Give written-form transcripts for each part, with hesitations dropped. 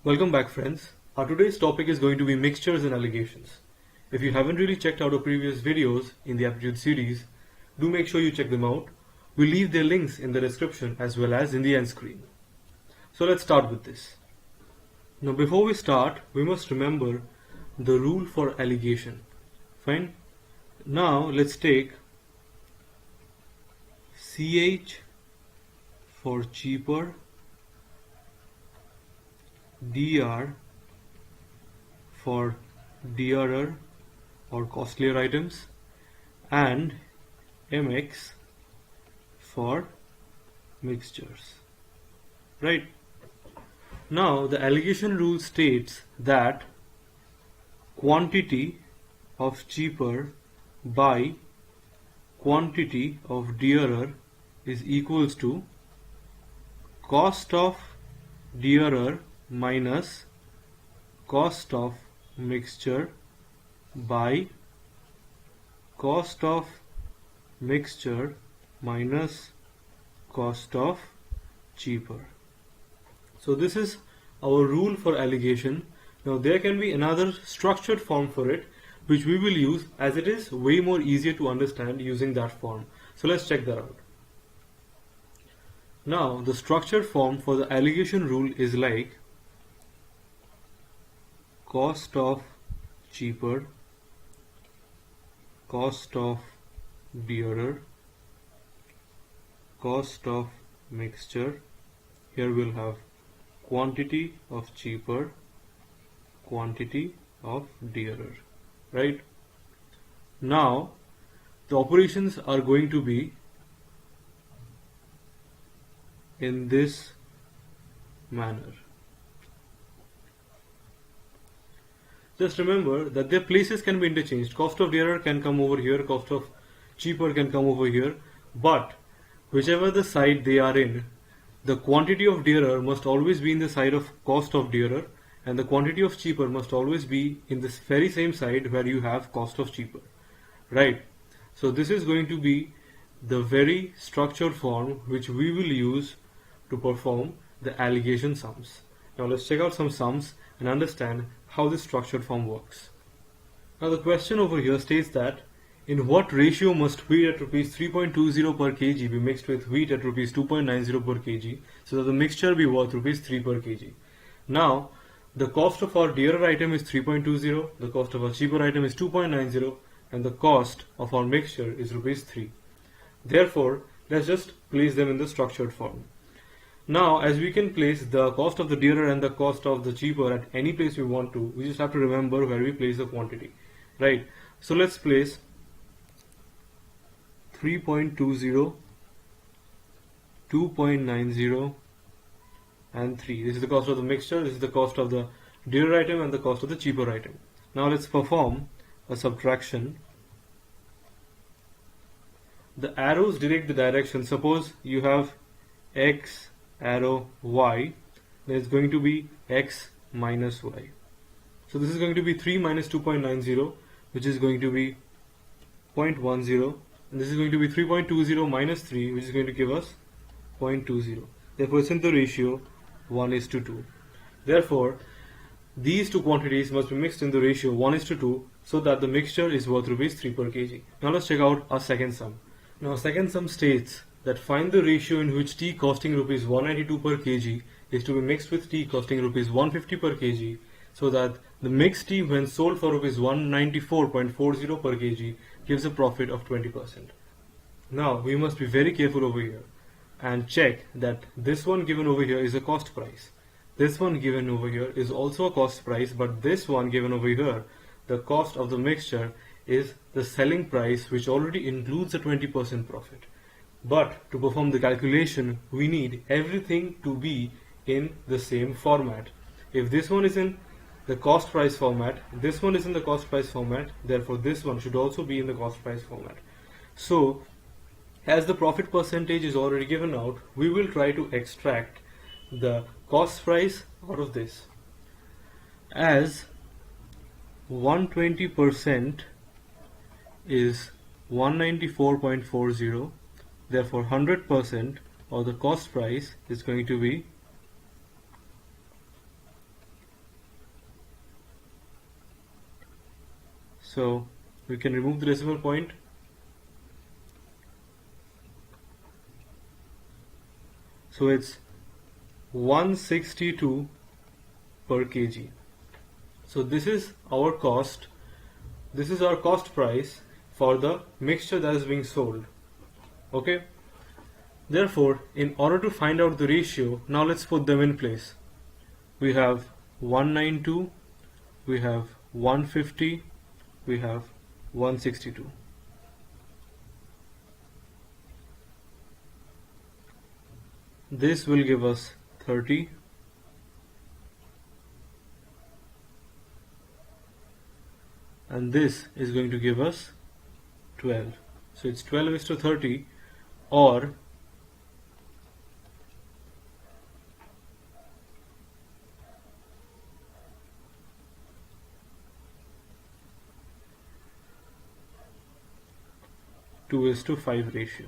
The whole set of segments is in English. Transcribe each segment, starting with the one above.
Welcome back, friends. Our today's topic is going to be mixtures and alligations. If you haven't really checked out our previous videos in the Aptitude series, do make sure you check them out. We'll leave their links in the description as well as in the end screen. So let's start with this. Now before we start, we must remember the rule for alligation. Fine. Now let's take CH for cheaper, DR for dearer or costlier items, and MX for mixtures. Right? Now the alligation rule states that quantity of cheaper by quantity of dearer is equals to cost of dearer minus cost of mixture by cost of mixture minus cost of cheaper. So this is our rule for alligation. Now there can be another structured form for it which we will use, as it is way more easier to understand using that form. So let's check that out. Now the structured form for the alligation rule is like cost of cheaper, cost of dearer, cost of mixture. Here we'll have quantity of cheaper, quantity of dearer. Right? Now the operations are going to be in this manner. Just remember that their places can be interchanged. Cost of dearer can come over here, cost of cheaper can come over here, but whichever the side they are in, the quantity of dearer must always be in the side of cost of dearer, and the quantity of cheaper must always be in this very same side where you have cost of cheaper. Right? So this is going to be the very structured form which we will use to perform the alligation sums. Now let's check out some sums and understand how this structured form works. Now the question over here states that in what ratio must wheat at rupees 3.20 per kg be mixed with wheat at rupees 2.90 per kg so that the mixture be worth rupees 3 per kg. Now the cost of our dearer item is 3.20, the cost of our cheaper item is 2.90, and the cost of our mixture is rupees 3. Therefore, let's just place them in the structured form. Now, as we can place the cost of the dearer and the cost of the cheaper at any place we want to, we just have to remember where we place the quantity. Right? So let's place 3.20, 2.90, and 3. This is the cost of the mixture, this is the cost of the dearer item and the cost of the cheaper item. Now let's perform a subtraction. The arrows direct the direction. Suppose you have X arrow Y, then it's going to be X minus Y. So this is going to be 3 minus 2.90, which is going to be 0.10, and this is going to be 3.20 minus 3, which is going to give us 0.20. Therefore it's in the ratio 1:2. Therefore these two quantities must be mixed in the ratio 1:2 so that the mixture is worth rupees 3 per kg. Now let's check out our second sum. Now second sum states that find the ratio in which tea costing rupees 192 per kg is to be mixed with tea costing rupees 150 per kg so that the mixed tea when sold for rupees 194.40 per kg gives a profit of 20%. Now we must be very careful over here and check that this one given over here is a cost price. This one given over here is also a cost price, but this one given over here, the cost of the mixture, is the selling price, which already includes a 20% profit. But to perform the calculation, we need everything to be in the same format. If this one is in the cost price format, this one is in the cost price format, therefore this one should also be in the cost price format. So as the profit percentage is already given out, we will try to extract the cost price out of this. As 120% is 194.40, therefore 100% or the cost price is going to be So we can remove the decimal point. So it's 162 per kg. So this is our cost. This is our cost price for the mixture that is being sold. Okay. Therefore, in order to find out the ratio, now let's put them in place. We have 192, we have 150, we have 162. This will give us 30. And this is going to give us 12. So it's 12 is to 30, or two is to 5 ratio.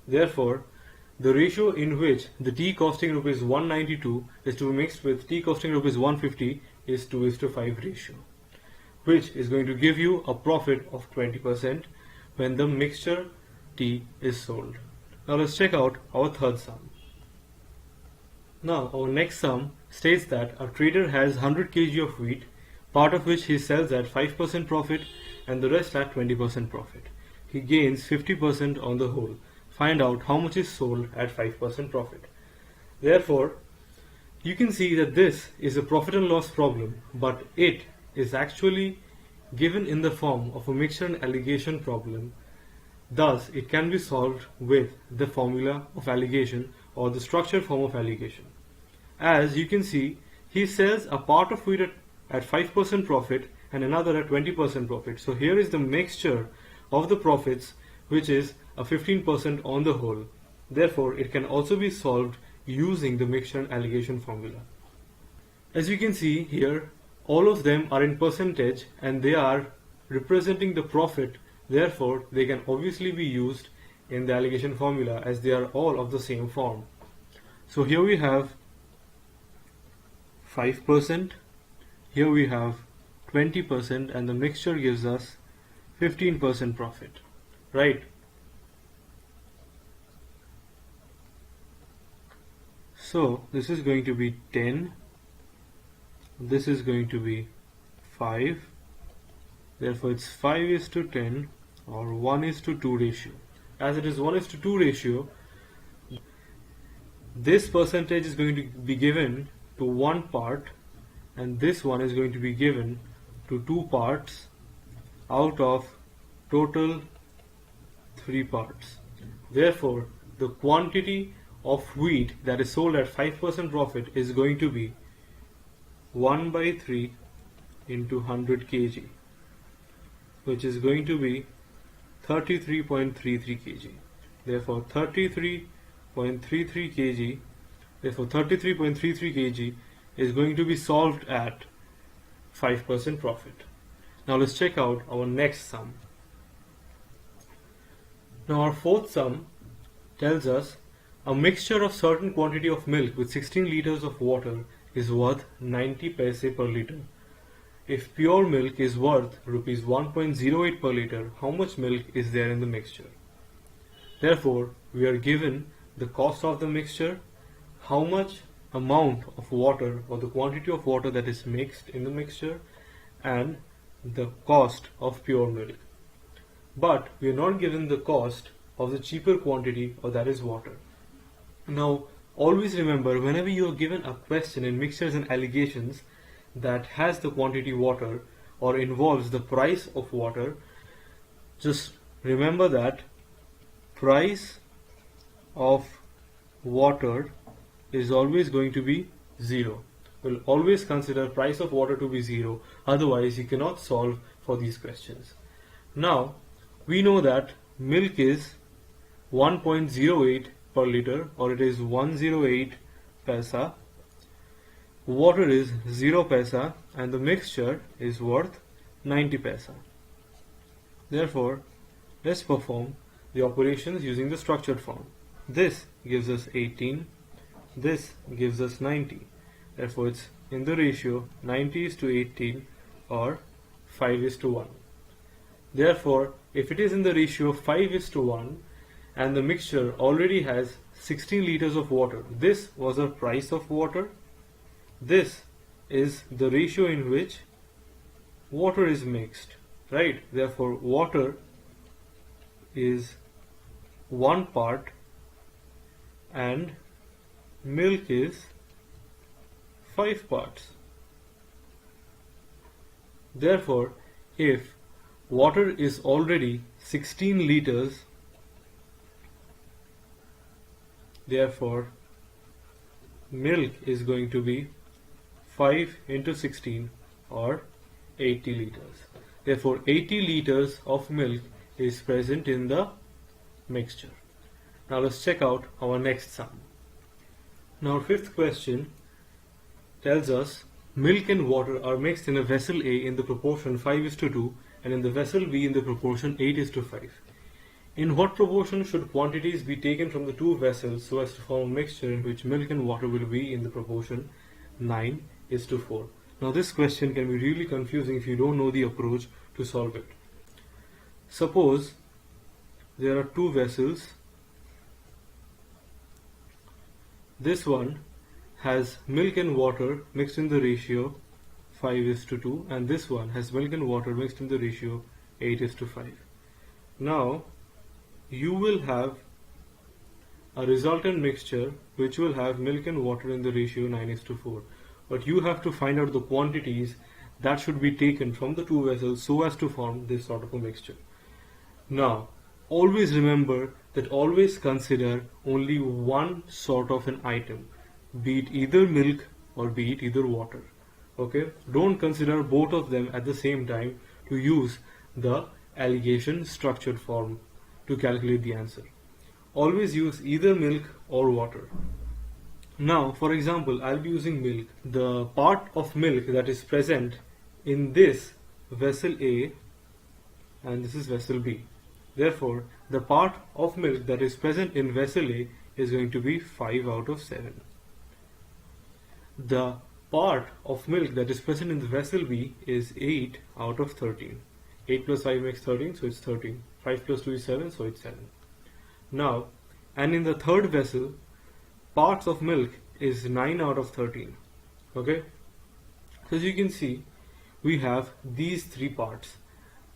Therefore, the ratio in which the tea costing rupees 192 is to be mixed with tea costing rupees 150 is 2 is to 5 ratio, which is going to give you a profit of 20% when the mixture tea is sold. Now let's check out our third sum. Now our next sum states that a trader has 100 kg of wheat, part of which he sells at 5% profit and the rest at 20% profit. He gains 50% on the whole. Find out how much is sold at 5% profit. Therefore, you can see that this is a profit and loss problem, but it is actually given in the form of a mixture and alligation problem. Thus, it can be solved with the formula of alligation or the structured form of alligation. As you can see, he sells a part of wheat at 5% profit and another at 20% profit. So here is the mixture of the profits, which is a 15% on the whole. Therefore, it can also be solved using the mixture and alligation formula. As you can see here, all of them are in percentage and they are representing the profit. Therefore, they can obviously be used in the alligation formula as they are all of the same form. So here we have 5%, here we have 20%, and the mixture gives us 15% profit, right? So this is going to be 10, this is going to be 5, therefore it's 5 is to 10 or 1 is to 2 ratio. As it is 1 is to 2 ratio, this percentage is going to be given to one part and this one is going to be given to two parts out of total 3 parts. Therefore, the quantity of wheat that is sold at 5% profit is going to be 1 by 3 into 100 kg, which is going to be 33.33 kg. Therefore, 33.33 kg. Therefore, 33.33 kg is going to be solved at 5% profit. Now let's check out our next sum. Now our fourth sum tells us a mixture of certain quantity of milk with 16 liters of water is worth 90 paise per liter. If pure milk is worth rupees 1.08 per liter, how much milk is there in the mixture? Therefore, we are given the cost of the mixture, how much amount of water or the quantity of water that is mixed in the mixture, and the cost of pure milk. But we are not given the cost of the cheaper quantity, or that is water. Now, always remember, whenever you are given a question in mixtures and alligations that has the quantity water or involves the price of water, just remember that price of water is always going to be 0. We'll always consider price of water to be 0, otherwise you cannot solve for these questions. Now, we know that milk is 1.08 per liter, or it is 108 paisa. Water is 0 paisa and the mixture is worth 90 paisa. Therefore, let's perform the operations using the structured form. This gives us 18, this gives us 90. Therefore, it's in the ratio 90 is to 18 or 5 is to 1. Therefore, if it is in the ratio 5:1 and the mixture already has 16 liters of water, this was the price of water. This is the ratio in which water is mixed, right? Therefore, water is 1 part and milk is 5 parts. Therefore, if water is already 16 liters, therefore milk is going to be 5 into 16 or 80 liters. Therefore 80 liters of milk is present in the mixture. Now let's check out our next sum. Now our fifth question tells us milk and water are mixed in a vessel A in the proportion 5:2 and in the vessel B in the proportion 8:5. In what proportion should quantities be taken from the two vessels so as to form a mixture in which milk and water will be in the proportion 9:4? Now this question can be really confusing if you don't know the approach to solve it. Suppose there are two vessels. This one has milk and water mixed in the ratio 5:2 and this one has milk and water mixed in the ratio 8:5. Now you will have a resultant mixture which will have milk and water in the ratio 9:4, but you have to find out the quantities that should be taken from the two vessels so as to form this sort of a mixture. Now always remember that always consider only one sort of an item, be it either milk or be it either water. Okay, don't consider both of them at the same time to use the alligation structured form to calculate the answer. Always use either milk or water. Now for example, I'll be using milk. The part of milk that is present in this vessel A and this is vessel B. Therefore the part of milk that is present in vessel A is going to be 5/7. The part of milk that is present in the vessel B is 8/13. 8 plus 5 makes 13, so it's 13. 5 plus 2 is 7, so it's 7. Now, and in the third vessel, parts of milk is 9/13. Okay? So as you can see, we have these three parts.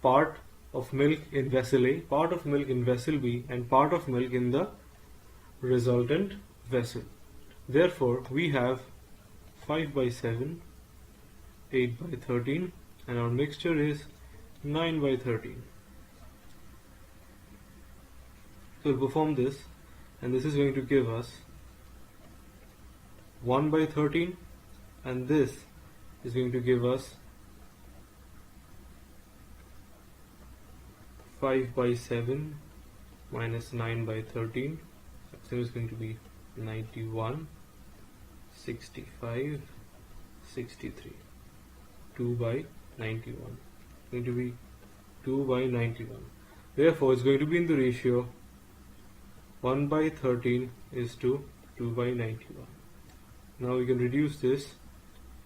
Part of milk in vessel A, part of milk in vessel B, and part of milk in the resultant vessel. Therefore, we have 5/7, 8/13, and our mixture is 9/13. So we'll perform this, and this is going to give us 1/13, and this is going to give us 5/7 minus 9/13. So it's going to be 91, 65, 63. 2/91. It's going to be 2/91. Therefore, it's going to be in the ratio 1/13 is to 2/91. Now we can reduce this.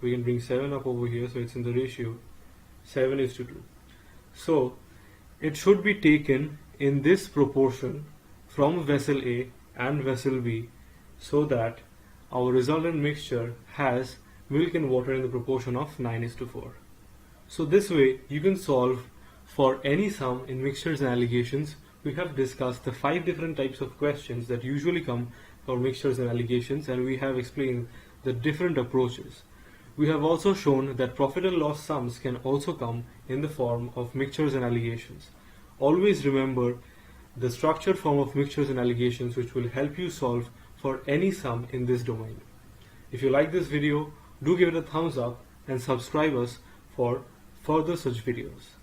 We can bring 7 up over here, so it's in the ratio 7:2. So it should be taken in this proportion from vessel A and vessel B so that our resultant mixture has milk and water in the proportion of 9:4. So this way you can solve for any sum in mixtures and alligations. We have discussed the 5 different types of questions that usually come for mixtures and alligations, and we have explained the different approaches. We have also shown that profit and loss sums can also come in the form of mixtures and alligations. Always remember the structured form of mixtures and alligations, which will help you solve for any sum in this domain. If you like this video, do give it a thumbs up and subscribe us for further such videos.